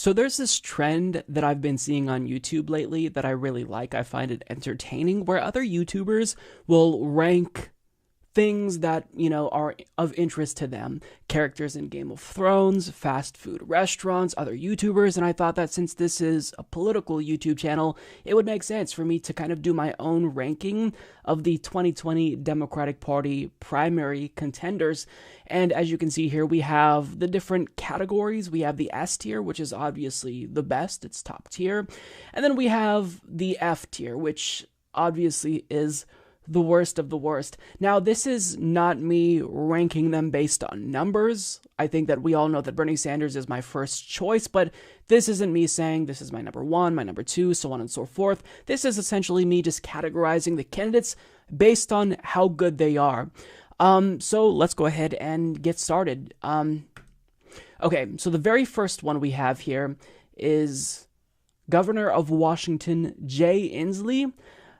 So there's this trend that I've been seeing on YouTube lately that I really like. I find it entertaining where other YouTubers will rank things that, are of interest to them. Characters in Game of Thrones, fast food restaurants, other YouTubers, and I thought that since this is a political YouTube channel, it would make sense for me to kind of do my own ranking of the 2020 Democratic Party primary contenders. And as you can see here, we have the different categories. We have the S tier, which is obviously the best, it's top tier. And then we have the F tier, which obviously is the worst of the worst. Now, this is not me ranking them based on numbers. I think that we all know that Bernie Sanders is my first choice, but this isn't me saying this is my number one, my number two, so on and so forth. This is essentially me just categorizing the candidates based on how good they are. So let's go ahead and get started. Okay, so the very first one we have here is Governor of Washington, Jay Inslee.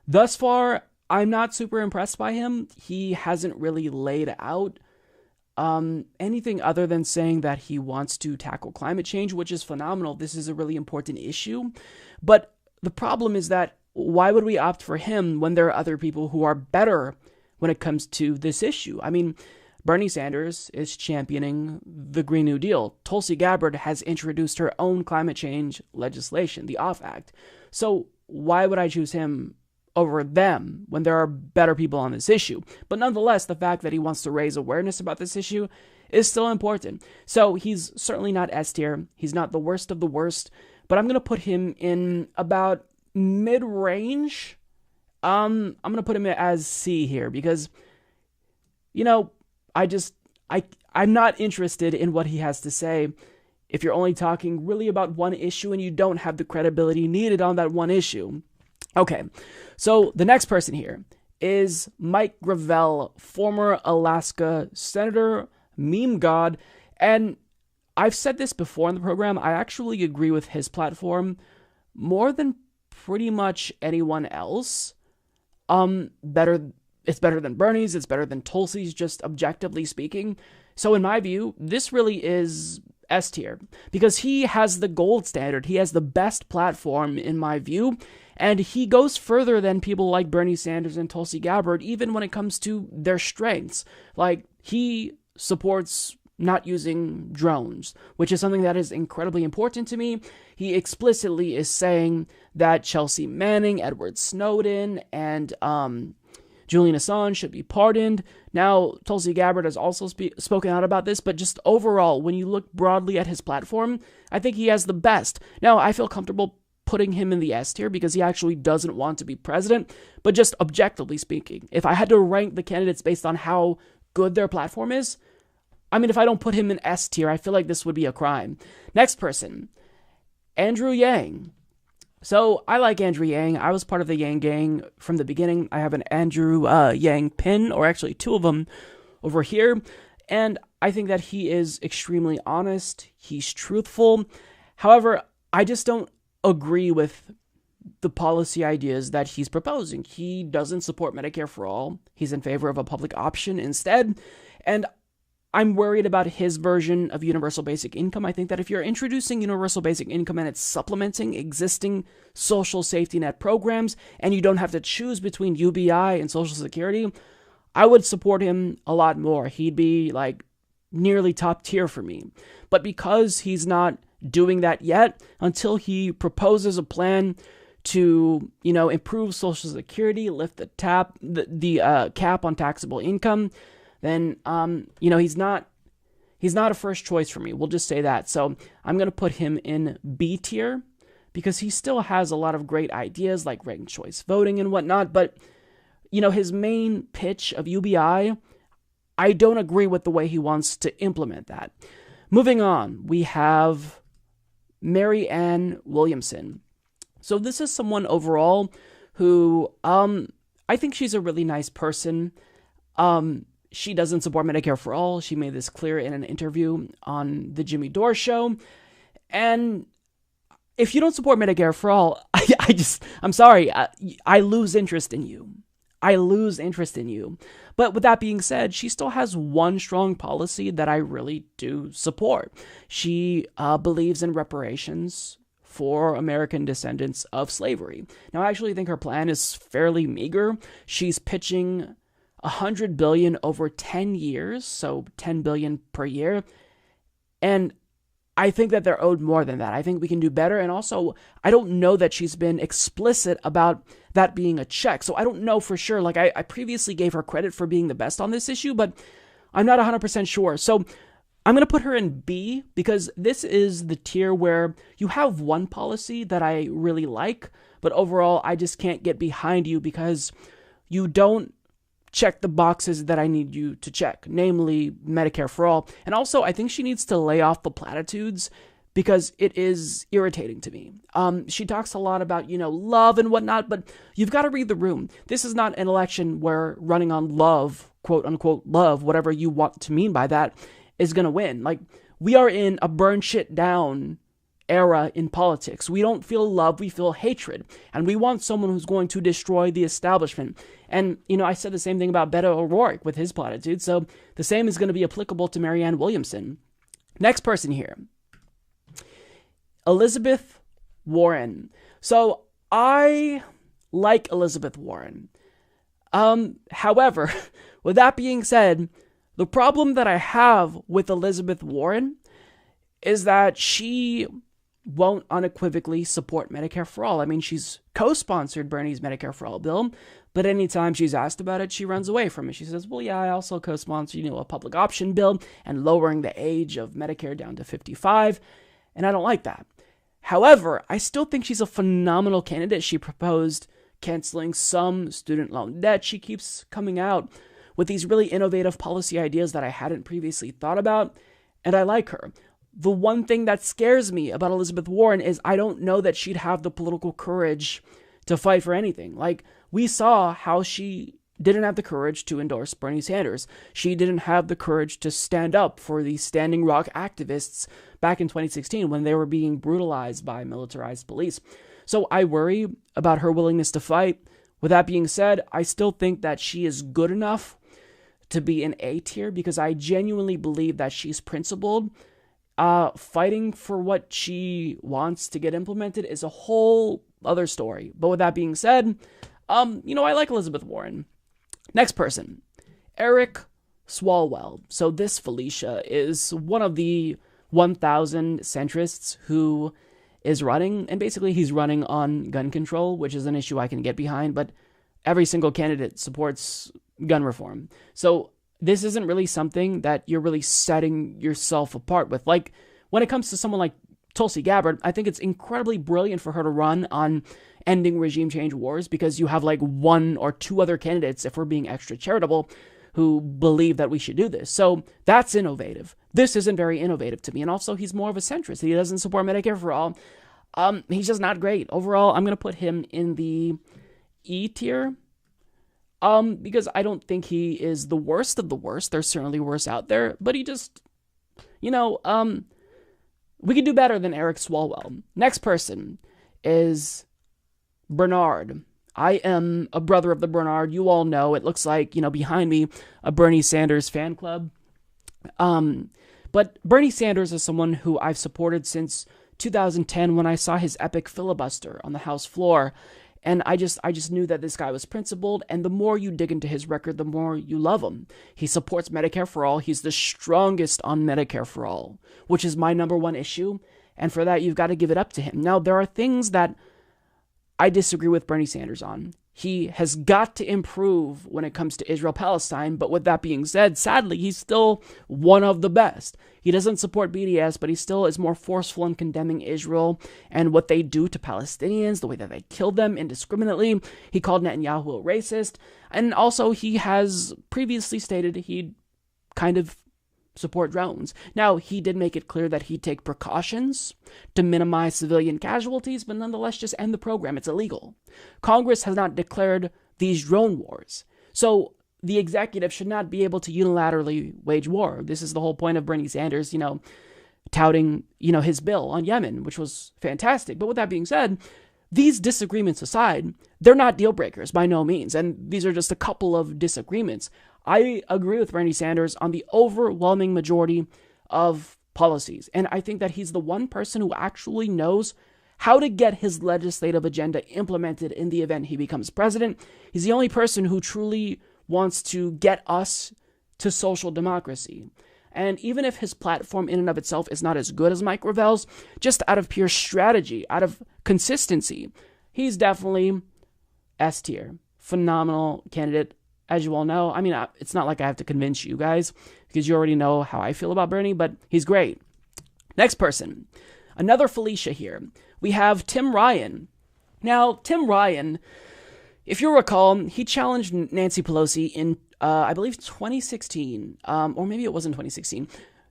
Thus far, I'm not super impressed by him. He hasn't really laid out anything other than saying that he wants to tackle climate change, which is phenomenal. This is a really important issue. But the problem is that why would we opt for him when there are other people who are better when it comes to this issue? I mean, Bernie Sanders is championing the Green New Deal. Tulsi Gabbard has introduced her own climate change legislation, the OFF Act. So why would I choose him over them when there are better people on this issue? But nonetheless, the fact that he wants to raise awareness about this issue is still important. So he's certainly not S tier. He's not the worst of the worst, but I'm going to put him in about mid-range. I'm going to put him as C here because, I'm not interested in what he has to say if you're only talking really about one issue and you don't have the credibility needed on that one issue. Okay, so the next person here is Mike Gravel, former Alaska Senator, meme god, and I've said this before in the program, I actually agree with his platform more than pretty much anyone else. It's better than Bernie's, it's better than Tulsi's, just objectively speaking. So in my view, this really is S tier, because he has the gold standard, he has the best platform in my view, and he goes further than people like Bernie Sanders and Tulsi Gabbard, even when it comes to their strengths. Like, he supports not using drones, which is something that is incredibly important to me. He explicitly is saying that Chelsea Manning, Edward Snowden, and Julian Assange should be pardoned. Now, Tulsi Gabbard has also spoken out about this, but just overall, when you look broadly at his platform, I think he has the best. Now, I feel comfortable putting him in the S tier because he actually doesn't want to be president, but just objectively speaking, if I had to rank the candidates based on how good their platform is, I mean, if I don't put him in S tier, I feel like this would be a crime. Next person, Andrew Yang. So I like Andrew Yang. I was part of the Yang gang from the beginning. I have an Andrew Yang pin, or actually two of them over here. And I think that he is extremely honest. He's truthful. However, I just don't agree with the policy ideas that he's proposing. He doesn't support Medicare for all. He's in favor of a public option instead. And I'm worried about his version of universal basic income. I think that if you're introducing universal basic income and it's supplementing existing social safety net programs, and you don't have to choose between UBI and Social Security, I would support him a lot more. He'd be like nearly top tier for me. But because he's not doing that yet, until he proposes a plan to, improve Social Security, lift the cap on taxable income, then, he's not a first choice for me. We'll just say that. So I'm going to put him in B tier because he still has a lot of great ideas like ranked choice voting and whatnot. But, his main pitch of UBI, I don't agree with the way he wants to implement that. Moving on, we have Mary Ann Williamson. So this is someone overall who, I think she's a really nice person. She doesn't support Medicare for all. She made this clear in an interview on the Jimmy Dore show. And if you don't support Medicare for all, I'm sorry, I lose interest in you. I lose interest in you. But with that being said, she still has one strong policy that I really do support. She believes in reparations for American descendants of slavery. Now, I actually think her plan is fairly meager. She's pitching $100 billion over 10 years, so $10 billion per year. And I think that they're owed more than that. I think we can do better. And also, I don't know that she's been explicit about that being a check. So I don't know for sure. Like, I previously gave her credit for being the best on this issue, but I'm not 100% sure. So I'm going to put her in B because this is the tier where you have one policy that I really like, but overall, I just can't get behind you because you don't check the boxes that I need you to check, namely Medicare for all. And also, I think she needs to lay off the platitudes because it is irritating to me. She talks a lot about, love and whatnot, but you've got to read the room. This is not an election where running on love, quote unquote love, whatever you want to mean by that, is going to win. Like, we are in a burn shit down era in politics. We don't feel love, we feel hatred. And we want someone who's going to destroy the establishment. And, I said the same thing about Beto O'Rourke with his platitude, so the same is going to be applicable to Marianne Williamson. Next person here. Elizabeth Warren. So, I like Elizabeth Warren. However, with that being said, the problem that I have with Elizabeth Warren is that she won't unequivocally support Medicare for all. I mean, she's co-sponsored Bernie's Medicare for all bill, but anytime she's asked about it, she runs away from it. She says, well, yeah, I also co-sponsor, a public option bill and lowering the age of Medicare down to 55, and I don't like that. However, I still think she's a phenomenal candidate. She proposed canceling some student loan debt. She keeps coming out with these really innovative policy ideas that I hadn't previously thought about, and I like her. The one thing that scares me about Elizabeth Warren is I don't know that she'd have the political courage to fight for anything. Like, we saw how she didn't have the courage to endorse Bernie Sanders. She didn't have the courage to stand up for the Standing Rock activists back in 2016 when they were being brutalized by militarized police. So I worry about her willingness to fight. With that being said, I still think that she is good enough to be in A tier because I genuinely believe that she's principled. Fighting for what she wants to get implemented is a whole other story. But with that being said, I like Elizabeth Warren. Next person, Eric Swalwell. So this Felicia is one of the 1,000 centrists who is running, and basically he's running on gun control, which is an issue I can get behind, but every single candidate supports gun reform. So this isn't really something that you're really setting yourself apart with. Like, when it comes to someone like Tulsi Gabbard, I think it's incredibly brilliant for her to run on ending regime change wars because you have like one or two other candidates, if we're being extra charitable, who believe that we should do this. So that's innovative. This isn't very innovative to me. And also, he's more of a centrist. He doesn't support Medicare for all. He's just not great. Overall, I'm going to put him in the E tier. Because I don't think he is the worst of the worst. There's certainly worse out there, but he just, we could do better than Eric Swalwell. Next person is Bernard. I am a brother of the Bernard. You all know, it looks like, behind me, a Bernie Sanders fan club. But Bernie Sanders is someone who I've supported since 2010 when I saw his epic filibuster on the House floor. And I just knew that this guy was principled, and the more you dig into his record, the more you love him. He supports Medicare for all. He's the strongest on Medicare for all, which is my number one issue. And for that, you've got to give it up to him. Now, there are things that I disagree with Bernie Sanders on. He has got to improve when it comes to Israel-Palestine, but with that being said, sadly, he's still one of the best. He doesn't support BDS, but he still is more forceful in condemning Israel and what they do to Palestinians, the way that they kill them indiscriminately. He called Netanyahu a racist, and also he has previously stated he'd kind of support drones. Now, he did make it clear that he'd take precautions to minimize civilian casualties, but nonetheless just end the program. It's illegal. Congress has not declared these drone wars. So the executive should not be able to unilaterally wage war. This is the whole point of Bernie Sanders, touting, his bill on Yemen, which was fantastic. But with that being said, these disagreements aside, they're not deal breakers by no means, and these are just a couple of disagreements. I agree with Bernie Sanders on the overwhelming majority of policies, and I think that he's the one person who actually knows how to get his legislative agenda implemented in the event he becomes president. He's the only person who truly wants to get us to social democracy. And even if his platform in and of itself is not as good as Mike Gravel's, just out of pure strategy, out of consistency, he's definitely S tier. Phenomenal candidate, as you all know. I mean, it's not like I have to convince you guys, because you already know how I feel about Bernie, but he's great. Next person, another Felicia here. We have Tim Ryan. Now, Tim Ryan, if you recall, he challenged Nancy Pelosi in I believe 2016, or maybe it wasn't 2016.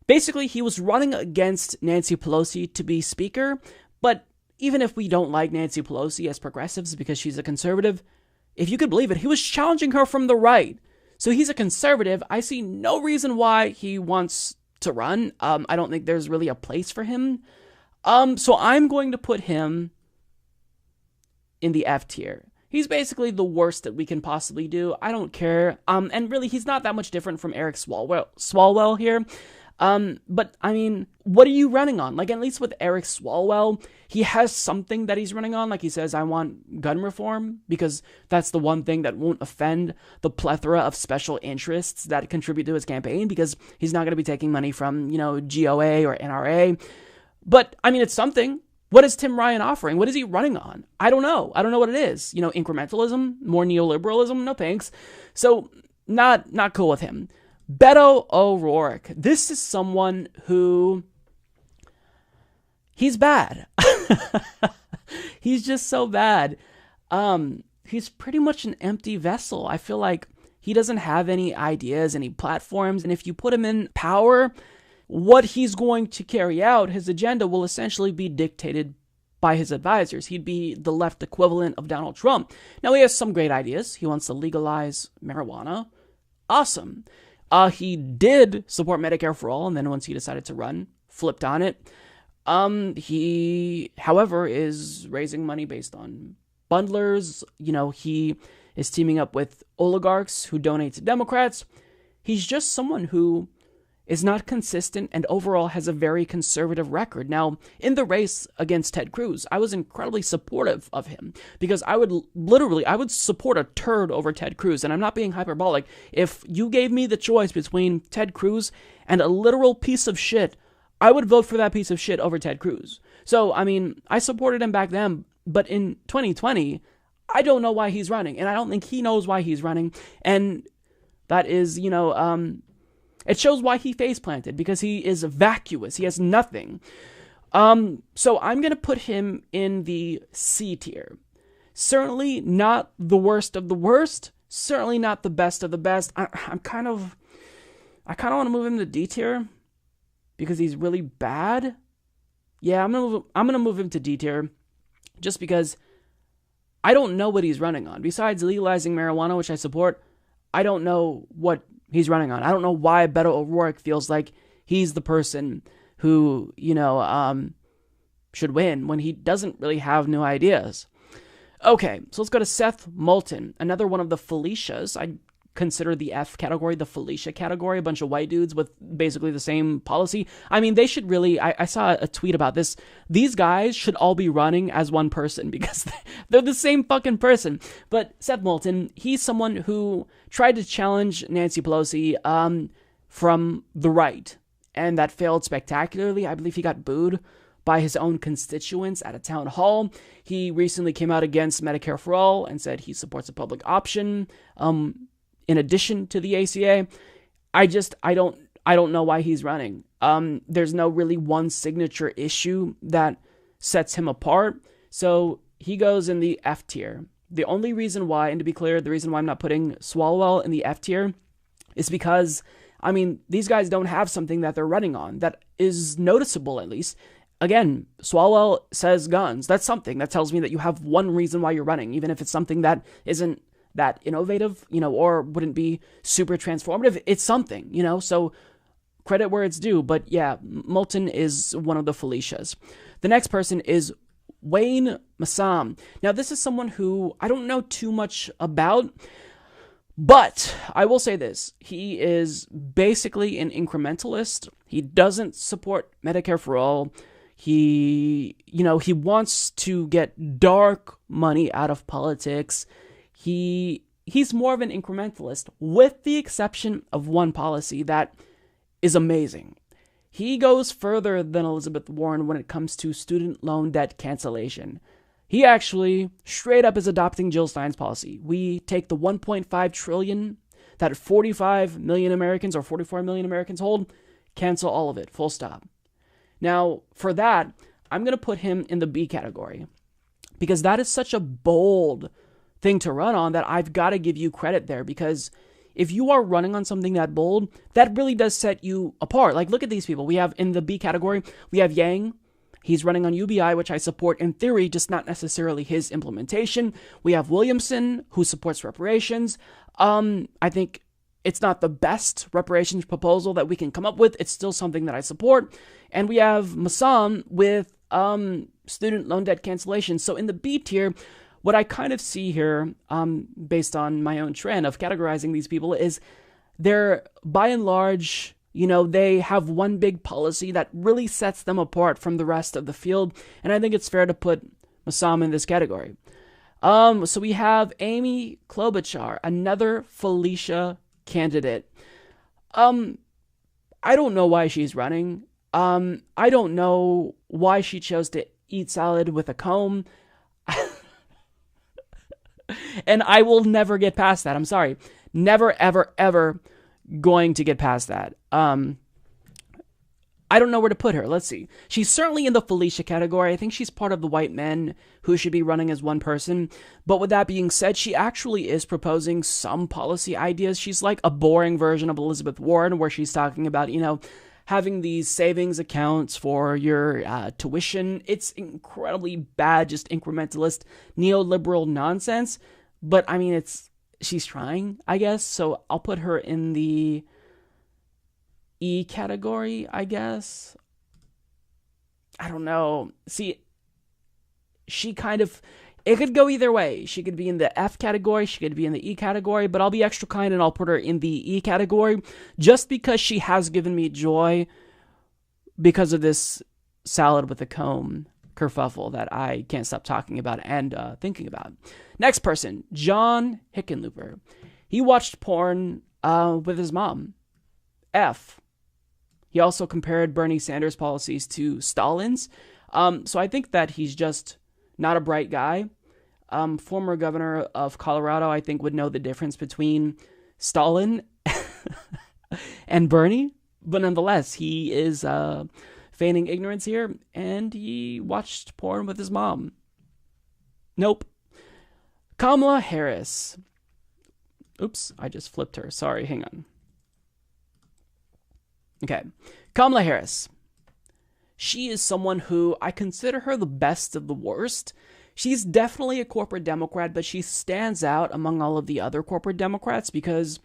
Basically, he was running against Nancy Pelosi to be speaker, but even if we don't like Nancy Pelosi as progressives because she's a conservative, if you could believe it, he was challenging her from the right. So he's a conservative. I see no reason why he wants to run. I don't think there's really a place for him. So I'm going to put him in the F tier. He's basically the worst that we can possibly do. I don't care. And really, he's not that much different from Eric Swalwell here. But, I mean, what are you running on? Like, at least with Eric Swalwell, he has something that he's running on. Like, he says, I want gun reform, because that's the one thing that won't offend the plethora of special interests that contribute to his campaign, because he's not going to be taking money from, GOA or NRA. But, I mean, it's something. What is Tim Ryan offering? What is he running on? I don't know. I don't know what it is. Incrementalism, more neoliberalism, no thanks. So not cool with him. Beto O'Rourke. This is someone who, he's bad. He's just so bad. He's pretty much an empty vessel. I feel like he doesn't have any ideas, any platforms, and if you put him in power, what he's going to carry out, his agenda, will essentially be dictated by his advisors. He'd be the left equivalent of Donald Trump. Now, he has some great ideas. He wants to legalize marijuana. Awesome. He did support Medicare for all, and then once he decided to run, flipped on it. He, however, is raising money based on bundlers. He is teaming up with oligarchs who donate to Democrats. He's just someone who is not consistent and overall has a very conservative record. Now, in the race against Ted Cruz, I was incredibly supportive of him, because I would support a turd over Ted Cruz, and I'm not being hyperbolic. If you gave me the choice between Ted Cruz and a literal piece of shit, I would vote for that piece of shit over Ted Cruz. So, I mean, I supported him back then, but in 2020, I don't know why he's running, and I don't think he knows why he's running, and that is, it shows why he face planted, because he is vacuous. He has nothing. So I'm going to put him in the C tier. Certainly not the worst of the worst. Certainly not the best of the best. I kind of want to move him to D tier because he's really bad. Yeah, I'm gonna move him to D tier just because I don't know what he's running on. Besides legalizing marijuana, which I support, I don't know what he's running on. I don't know why Beto O'Rourke feels like he's the person who, should win when he doesn't really have new ideas. Okay, so let's go to Seth Moulton, another one of the Felicias. I consider the F category the Felicia category, a bunch of white dudes with basically the same policy. I mean, they should really, I saw a tweet about this. These guys should all be running as one person because they're the same fucking person. But Seth Moulton, he's someone who tried to challenge Nancy Pelosi from the right, and that failed spectacularly. I believe he got booed by his own constituents at a town hall. He recently came out against Medicare for All and said he supports a public option in addition to the ACA. I don't know why he's running. There's no really one signature issue that sets him apart. So he goes in the F tier. The only reason why, and to be clear, the reason why I'm not putting Swalwell in the F tier is because, I mean, these guys don't have something that they're running on that is noticeable, at least. Again, Swalwell says guns. That's something that tells me that you have one reason why you're running, even if it's something that isn't that innovative, or wouldn't be super transformative. It's something, so credit where it's due. But yeah, Moulton is one of the Felicias. The next person is Wayne Massam. Now, this is someone who I don't know too much about, but I will say this. He is basically an incrementalist. He doesn't support Medicare for all. He wants to get dark money out of politics. He's more of an incrementalist, with the exception of one policy that is amazing. He goes further than Elizabeth Warren when it comes to student loan debt cancellation. He actually straight up is adopting Jill Stein's policy. We take the $1.5 trillion that 45 million Americans or 44 million Americans hold, cancel all of it, full stop. Now, for that, I'm going to put him in the B category because that is such a bold thing to run on that I've got to give you credit there, because if you are running on something that bold, that really does set you apart. Like, look at these people. We have in the B category, we have Yang. He's running on UBI, which I support in theory, just not necessarily his implementation. We have Williamson, who supports reparations. I think it's not the best reparations proposal that we can come up with. It's still something that I support. And we have Massam with student loan debt cancellation. So in the B tier, what I kind of see here, based on my own trend of categorizing these people, is they're, by and large, they have one big policy that really sets them apart from the rest of the field. And I think it's fair to put Massam in this category. So we have Amy Klobuchar, another Felicia candidate. I don't know why she's running. I don't know why she chose to eat salad with a comb. And I will never get past that. I'm sorry. Never, ever, ever going to get past that. I don't know where to put her. Let's see. She's certainly in the Felicia category. I think she's part of the white men who should be running as one person. But with that being said, she actually is proposing some policy ideas. She's like a boring version of Elizabeth Warren, where she's talking about, having these savings accounts for your tuition. It's incredibly bad, just incrementalist, neoliberal nonsense. But I mean, she's trying, I guess. So I'll put her in the E category, I guess. I don't know. See, it could go either way. She could be in the F category, she could be in the E category, but I'll be extra kind and I'll put her in the E category just because she has given me joy because of this salad with a comb kerfuffle that I can't stop talking about and thinking about. Next person, John Hickenlooper. He watched porn with his mom. F. He also compared Bernie Sanders' policies to Stalin's. So I think that he's just not a bright guy. Former governor of Colorado, I think, would know the difference between Stalin and Bernie. But nonetheless, he is feigning ignorance here, and he watched porn with his mom. Nope. Kamala Harris. Oops, I just flipped her. Sorry, hang on. Okay. Kamala Harris. She is someone who I consider her the best of the worst. She's definitely a corporate Democrat, but she stands out among all of the other corporate Democrats because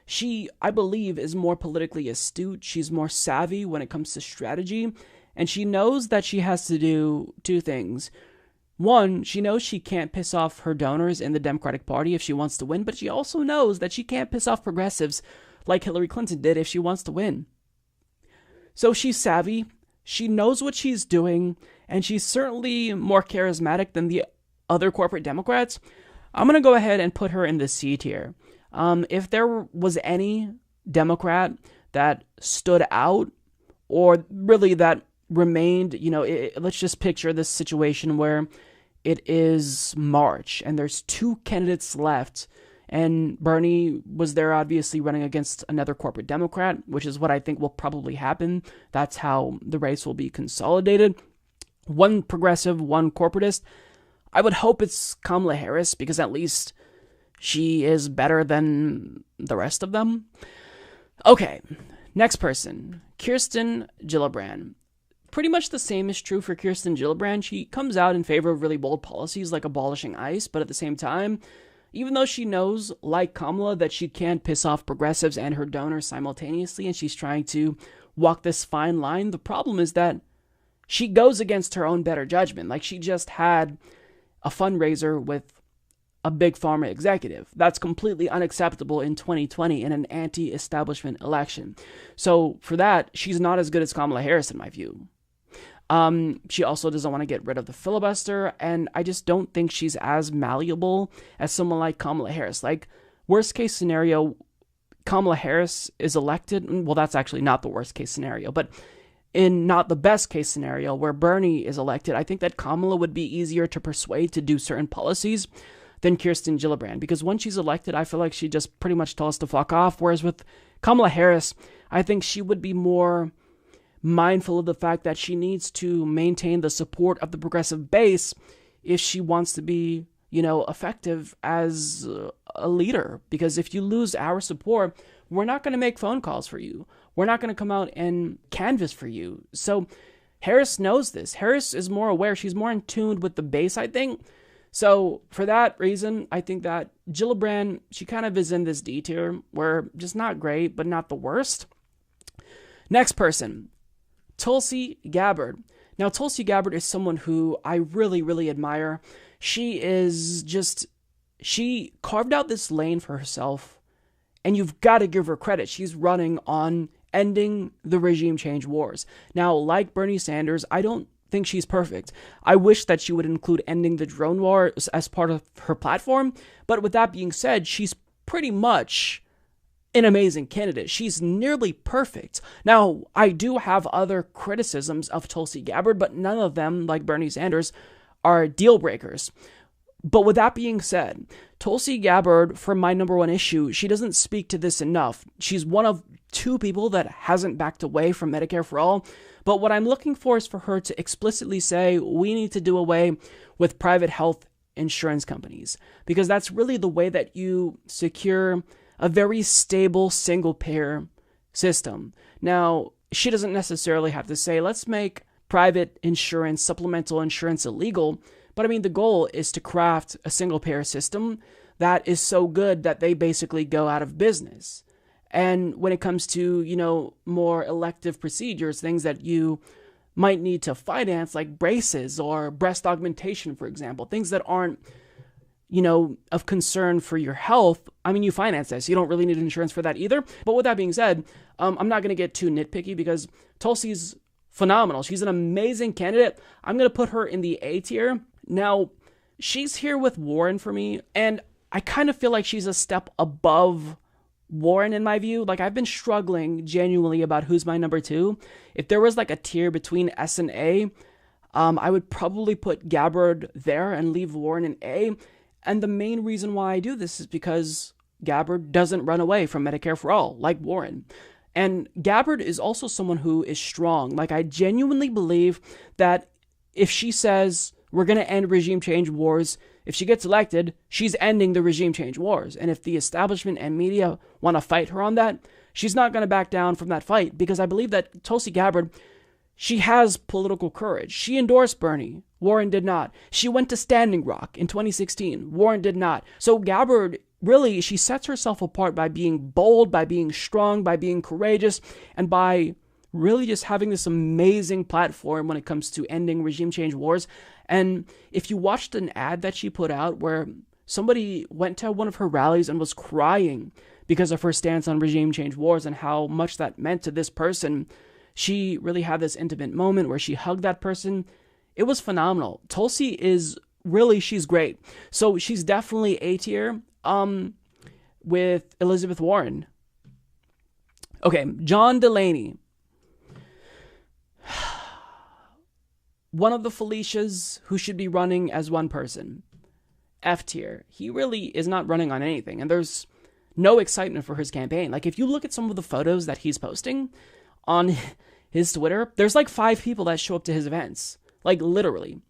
she, I believe, is more politically astute. She's more savvy when it comes to strategy, and she knows that she has to do two things. One, she knows she can't piss off her donors in the Democratic Party if she wants to win, but she also knows that she can't piss off progressives like Hillary Clinton did if she wants to win. So she's savvy. She knows what she's doing, and she's certainly more charismatic than the other corporate Democrats. I'm going to go ahead and put her in the C tier. If there was any Democrat that stood out, or really that remained, let's just picture this situation where it is March, and there's two candidates left, and Bernie was there obviously running against another corporate Democrat, which is what I think will probably happen. That's how the race will be consolidated. One progressive, one corporatist. I would hope it's Kamala Harris, because at least she is better than the rest of them. Okay, next person. Kirsten Gillibrand. Pretty much the same is true for Kirsten Gillibrand. She comes out in favor of really bold policies like abolishing ICE, but at the same time, even though she knows, like Kamala, that she can't piss off progressives and her donors simultaneously, and she's trying to walk this fine line, the problem is that she goes against her own better judgment. Like, she just had a fundraiser with a big pharma executive. That's completely unacceptable in 2020 in an anti-establishment election. So for that, she's not as good as Kamala Harris in my view. She also doesn't want to get rid of the filibuster, and I just don't think she's as malleable as someone like Kamala Harris. Like, worst case scenario, Kamala Harris is elected. Well, that's actually not the worst case scenario, but in not the best case scenario where Bernie is elected, I think that Kamala would be easier to persuade to do certain policies than Kirsten Gillibrand, because once she's elected, I feel like she just pretty much tells us to fuck off. Whereas with Kamala Harris, I think she would be more mindful of the fact that she needs to maintain the support of the progressive base if she wants to be, effective as a leader. Because if you lose our support, we're not going to make phone calls for you. We're not going to come out and canvass for you. So Harris knows this. Harris is more aware. She's more in tune with the base, I think. So for that reason, I think that Gillibrand, she kind of is in this D tier where just not great, but not the worst. Next person, Tulsi Gabbard. Now, Tulsi Gabbard is someone who I really, really admire. She carved out this lane for herself, and you've got to give her credit. She's running on ending the regime change wars. Now, like Bernie Sanders, I don't think she's perfect. I wish that she would include ending the drone war as part of her platform, but with that being said, she's pretty much an amazing candidate. She's nearly perfect. Now, I do have other criticisms of Tulsi Gabbard, but none of them, like Bernie Sanders, are deal breakers. But with that being said, Tulsi Gabbard, for my number one issue, she doesn't speak to this enough. She's one of two people that hasn't backed away from Medicare for All. But what I'm looking for is for her to explicitly say, we need to do away with private health insurance companies, because that's really the way that you secure a very stable single-payer system. Now, she doesn't necessarily have to say, let's make private insurance, supplemental insurance illegal. But I mean, the goal is to craft a single-payer system that is so good that they basically go out of business. And when it comes to, more elective procedures, things that you might need to finance, like braces or breast augmentation, for example, things that aren't, of concern for your health, I mean, you finance this. You don't really need insurance for that either. But with that being said, I'm not going to get too nitpicky because Tulsi's phenomenal. She's an amazing candidate. I'm going to put her in the A tier. Now, she's here with Warren for me, and I kind of feel like she's a step above Warren in my view. Like, I've been struggling genuinely about who's my number two. If there was like a tier between S and A, I would probably put Gabbard there and leave Warren in A. And the main reason why I do this is because Gabbard doesn't run away from Medicare for All like Warren. And Gabbard is also someone who is strong. Like, I genuinely believe that if she says we're going to end regime change wars, if she gets elected, she's ending the regime change wars. And if the establishment and media want to fight her on that, she's not going to back down from that fight, because I believe that Tulsi Gabbard, she has political courage. She endorsed Bernie. Warren did not. She went to Standing Rock in 2016. Warren did not. So Gabbard, really, she sets herself apart by being bold, by being strong, by being courageous, and by really just having this amazing platform when it comes to ending regime change wars. And if you watched an ad that she put out where somebody went to one of her rallies and was crying because of her stance on regime change wars and how much that meant to this person, she really had this intimate moment where she hugged that person. It was phenomenal. Tulsi is really, she's great. So she's definitely A tier with Elizabeth Warren. Okay, John Delaney. One of the Felicias who should be running as one person. F tier. He really is not running on anything, and there's no excitement for his campaign. Like, if you look at some of the photos that he's posting on his Twitter, there's like 5 people that show up to his events. Like, literally.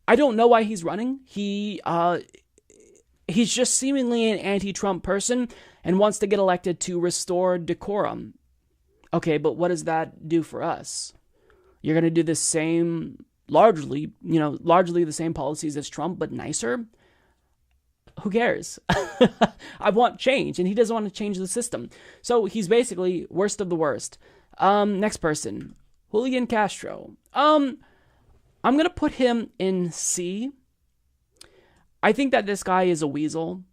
I don't know why he's running. He's just seemingly an anti-Trump person and wants to get elected to restore decorum. Okay, but what does that do for us? You're going to do the same, largely the same policies as Trump, but nicer? Who cares? I want change, and he doesn't want to change the system. So he's basically worst of the worst. Next person, Julian Castro. I'm going to put him in C. I think that this guy is a weasel,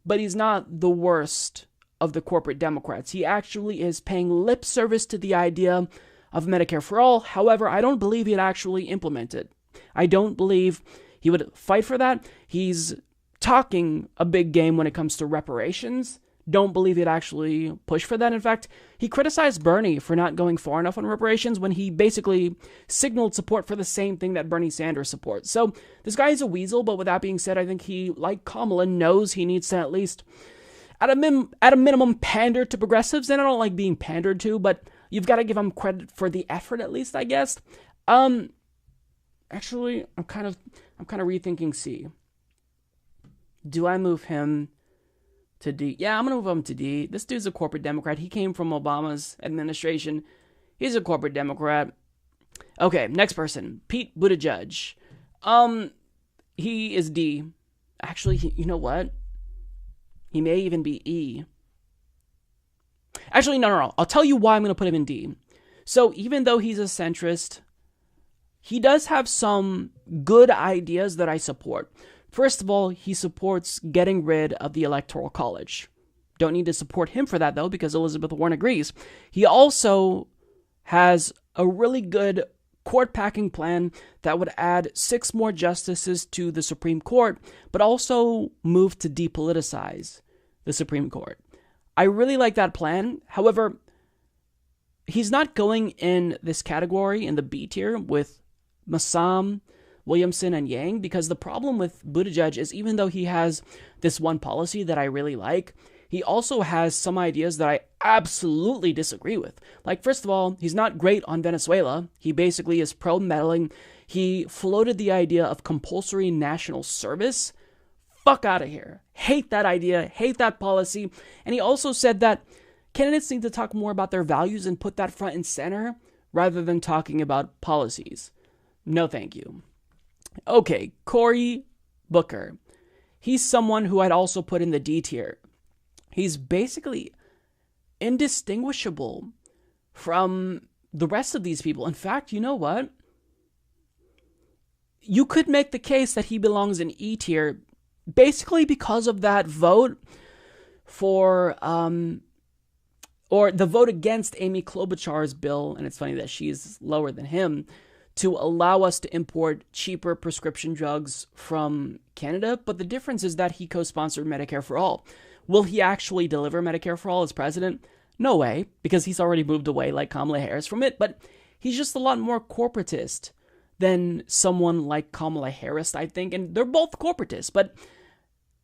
but he's not the worst of the corporate Democrats. He actually is paying lip service to the idea of Medicare for all. However, I don't believe he'd actually implement it. I don't believe he would fight for that. He's talking a big game when it comes to reparations. Don't believe he'd actually push for that. In fact, he criticized Bernie for not going far enough on reparations when he basically signaled support for the same thing that Bernie Sanders supports. So this guy is a weasel, but with that being said, I think he, like Kamala, knows he needs to at least, at a minimum, pander to progressives. And I don't like being pandered to, but you've got to give him credit for the effort, at least, I guess. Actually, I'm kind of rethinking C. Do I move him to D? Yeah, I'm going to move him to D. This dude's a corporate Democrat. He came from Obama's administration. He's a corporate Democrat. Okay, next person. Pete Buttigieg. He is D. Actually, you know what? He may even be E. Actually, no. I'll tell you why I'm going to put him in D. So even though he's a centrist, he does have some good ideas that I support. First of all, he supports getting rid of the Electoral College. Don't need to support him for that, though, because Elizabeth Warren agrees. He also has a really good court-packing plan that would add 6 more justices to the Supreme Court, but also move to depoliticize the Supreme Court. I really like that plan. However, he's not going in this category in the B tier with Massam, Williamson, and Yang, because the problem with Buttigieg is even though he has this one policy that I really like, he also has some ideas that I absolutely disagree with. Like, first of all, he's not great on Venezuela. He basically is pro-meddling. He floated the idea of compulsory national service. Fuck out of here. Hate that idea. Hate that policy. And he also said that candidates need to talk more about their values and put that front and center rather than talking about policies. No, thank you. Okay, Cory Booker. He's someone who I'd also put in the D tier. He's basically indistinguishable from the rest of these people. In fact, you know what? You could make the case that he belongs in E tier basically because of that vote for, or the vote against Amy Klobuchar's bill, and it's funny that she's lower than him, to allow us to import cheaper prescription drugs from Canada. But the difference is that he co-sponsored Medicare for All. Will he actually deliver Medicare for All as president? No way, because he's already moved away like Kamala Harris from it. But he's just a lot more corporatist than someone like Kamala Harris, I think. And they're both corporatists, but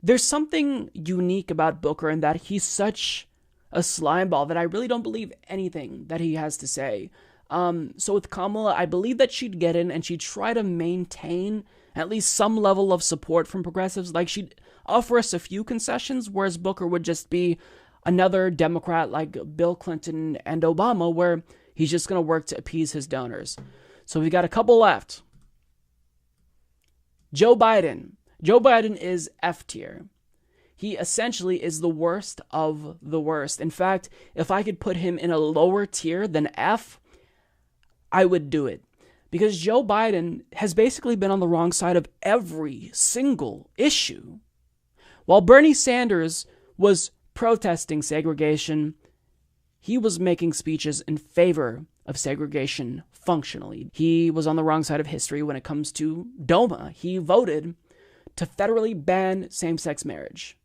there's something unique about Booker in that he's such a slimeball that I really don't believe anything that he has to say. So with Kamala, I believe that she'd get in and she'd try to maintain at least some level of support from progressives. Like, she'd offer us a few concessions, whereas Booker would just be another Democrat like Bill Clinton and Obama, where he's just going to work to appease his donors. So we got a couple left. Joe Biden. Joe Biden is F tier. He essentially is the worst of the worst. In fact, if I could put him in a lower tier than F, I would do it. Because Joe Biden has basically been on the wrong side of every single issue. While Bernie Sanders was protesting segregation, he was making speeches in favor of segregation functionally. He was on the wrong side of history when it comes to DOMA. He voted to federally ban same-sex marriage.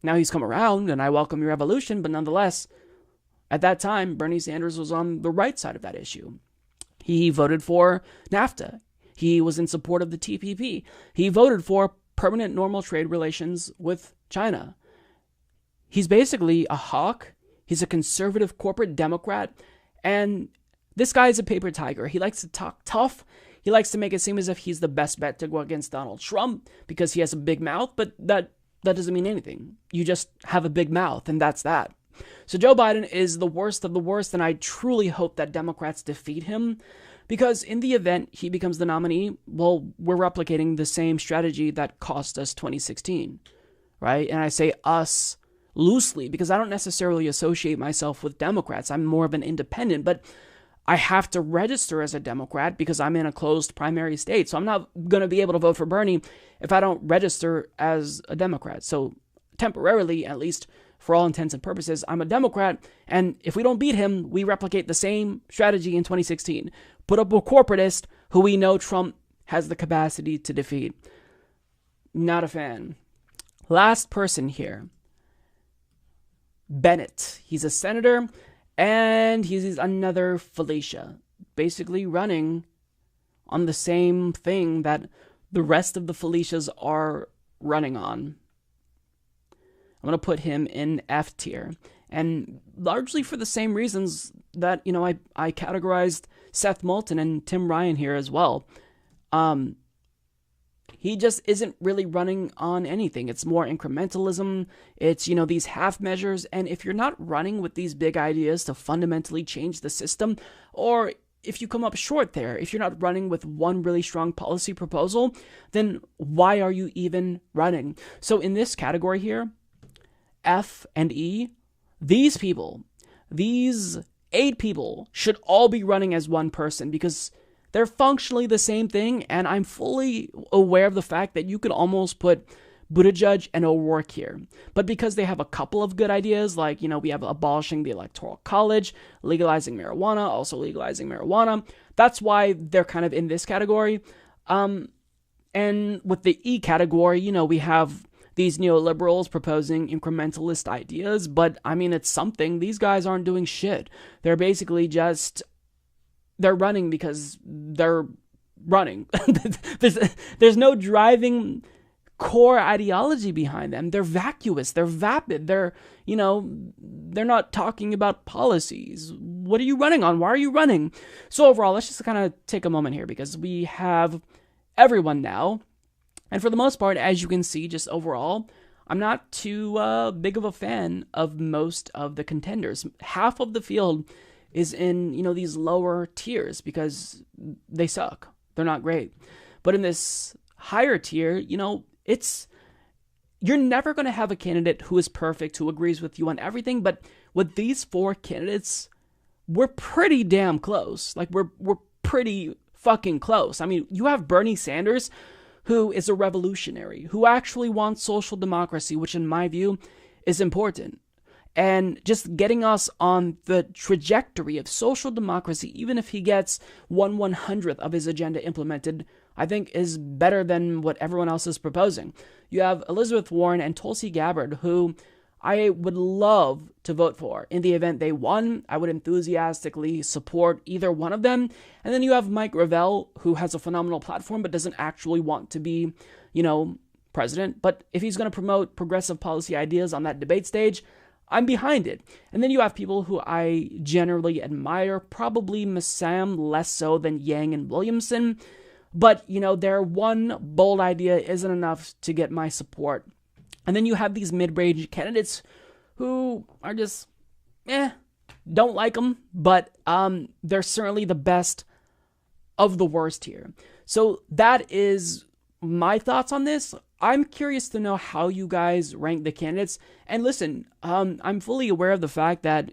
Now he's come around, and I welcome your evolution, but nonetheless, at that time, Bernie Sanders was on the right side of that issue. He voted for NAFTA. He was in support of the TPP. He voted for permanent normal trade relations with China. He's basically a hawk. He's a conservative corporate Democrat. And this guy is a paper tiger. He likes to talk tough. He likes to make it seem as if he's the best bet to go against Donald Trump because he has a big mouth. But that doesn't mean anything. You just have a big mouth, and that's that. So Joe Biden is the worst of the worst, and I truly hope that Democrats defeat him, because in the event he becomes the nominee, well, we're replicating the same strategy that cost us 2016, right? And I say us loosely because I don't necessarily associate myself with Democrats. I'm more of an independent, but I have to register as a Democrat because I'm in a closed primary state. So I'm not going to be able to vote for Bernie if I don't register as a Democrat. So temporarily, at least for all intents and purposes, I'm a Democrat. And if we don't beat him, we replicate the same strategy in 2016. Put up a corporatist who we know Trump has the capacity to defeat. Not a fan. Last person here. Bennett. He's a senator. And he's another Felicia, basically running on the same thing that the rest of the Felicias are running on. I'm going to put him in F tier. And largely for the same reasons that, I categorized Seth Moulton and Tim Ryan here as well. He just isn't really running on anything. It's more incrementalism. It's, these half measures. And if you're not running with these big ideas to fundamentally change the system, or if you come up short there, if you're not running with one really strong policy proposal, then why are you even running? So in this category here, F and E, these 8 people should all be running as one person because they're functionally the same thing, and I'm fully aware of the fact that you could almost put Buttigieg and O'Rourke here. But because they have a couple of good ideas, like, we have abolishing the Electoral College, legalizing marijuana, also legalizing marijuana, that's why they're kind of in this category. And with the E category, we have these neoliberals proposing incrementalist ideas, but, it's something. These guys aren't doing shit. They're basically just... They're running because they're running. There's no driving core ideology behind them. They're vacuous. They're vapid. They're not talking about policies. What are you running on? Why are you running? So overall, let's just kind of take a moment here because we have everyone now. And for the most part, as you can see, just overall, I'm not too big of a fan of most of the contenders. Half of the field is in, these lower tiers because they suck. They're not great. But in this higher tier, you're never going to have a candidate who is perfect, who agrees with you on everything. But with these 4 candidates, we're pretty damn close. Like, we're pretty fucking close. You have Bernie Sanders, who is a revolutionary, who actually wants social democracy, which in my view is important. And just getting us on the trajectory of social democracy, even if he gets 1/100th of his agenda implemented, I think is better than what everyone else is proposing. You have Elizabeth Warren and Tulsi Gabbard, who I would love to vote for. In the event they won, I would enthusiastically support either one of them. And then you have Mike Gravel, who has a phenomenal platform but doesn't actually want to be, president. But if he's going to promote progressive policy ideas on that debate stage, I'm behind it. And then you have people who I generally admire, probably Massam less so than Yang and Williamson. But, their one bold idea isn't enough to get my support. And then you have these mid-range candidates who are just, don't like them. But they're certainly the best of the worst here. So that is my thoughts on this. I'm curious to know how you guys rank the candidates. And listen, I'm fully aware of the fact that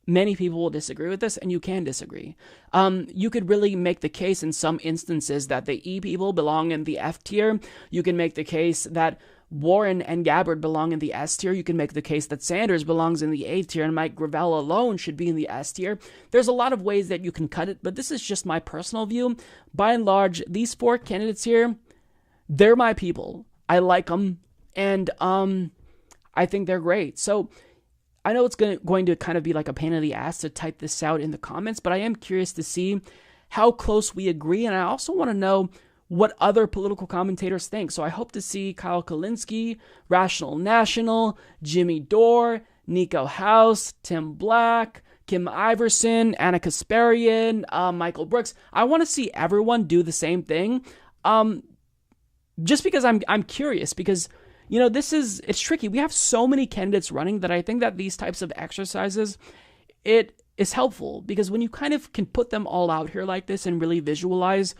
many people will disagree with this, and you can disagree. You could really make the case in some instances that the E people belong in the F tier. You can make the case that Warren and Gabbard belong in the S tier. You can make the case that Sanders belongs in the A tier and Mike Gravel alone should be in the S tier. There's a lot of ways that you can cut it, but this is just my personal view. By and large, these 4 candidates here, they're my people. I like them, and I think they're great. So I know it's going to kind of be like a pain in the ass to type this out in the comments, but I am curious to see how close we agree, and I also want to know what other political commentators think. So I hope to see Kyle Kulinski, Rational National, Jimmy Dore, Nico House, Tim Black, Kim Iverson, Anna Kasparian, Michael Brooks. I want to see everyone do the same thing. Just because I'm curious, because it's tricky. We have so many candidates running that I think that these types of exercises, it is helpful, because when you kind of can put them all out here like this and really visualize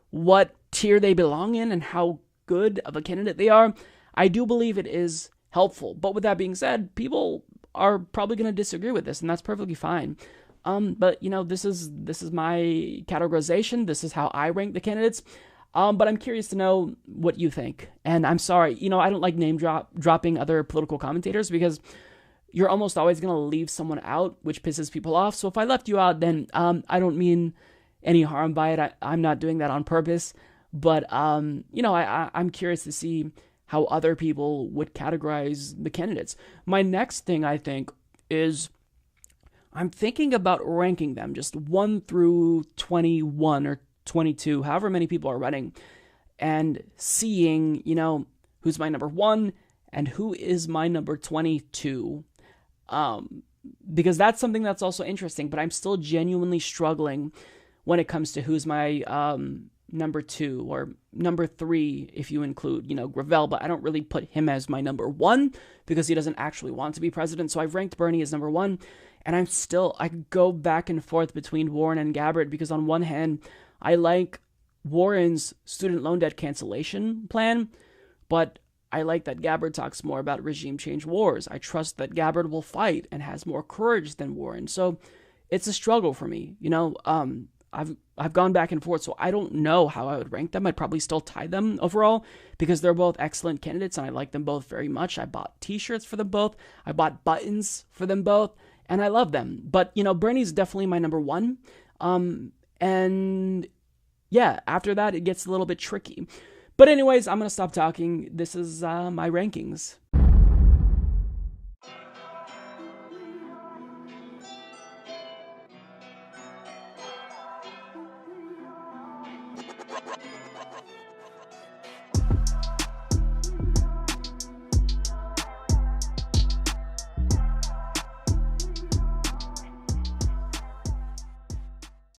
what tier they belong in and how good of a candidate they are, I do believe it is helpful. But with that being said, people are probably going to disagree with this, and that's perfectly fine. But this is my categorization. This is how I rank the candidates. But I'm curious to know what you think. And I'm sorry, I don't like dropping other political commentators because you're almost always going to leave someone out, which pisses people off. So if I left you out, then I don't mean any harm by it. I'm not doing that on purpose. But, I'm curious to see how other people would categorize the candidates. My next thing, I think, is I'm thinking about ranking them just 1 through 21 or 22, however many people are running, and seeing, who's my number 1 and who is my number 22. Because that's something that's also interesting, but I'm still genuinely struggling when it comes to who's my number 2 or number 3 if you include, Gravel, but I don't really put him as my number 1 because he doesn't actually want to be president. So I've ranked Bernie as number 1, and I go back and forth between Warren and Gabbard because on one hand, I like Warren's student loan debt cancellation plan, but I like that Gabbard talks more about regime change wars. I trust that Gabbard will fight and has more courage than Warren. So it's a struggle for me. I've gone back and forth, so I don't know how I would rank them. I'd probably still tie them overall because they're both excellent candidates and I like them both very much. I bought t-shirts for them both. I bought buttons for them both and I love them. But, Bernie's definitely my number 1. And yeah, after that, it gets a little bit tricky. But anyways, I'm going to stop talking. This is my rankings.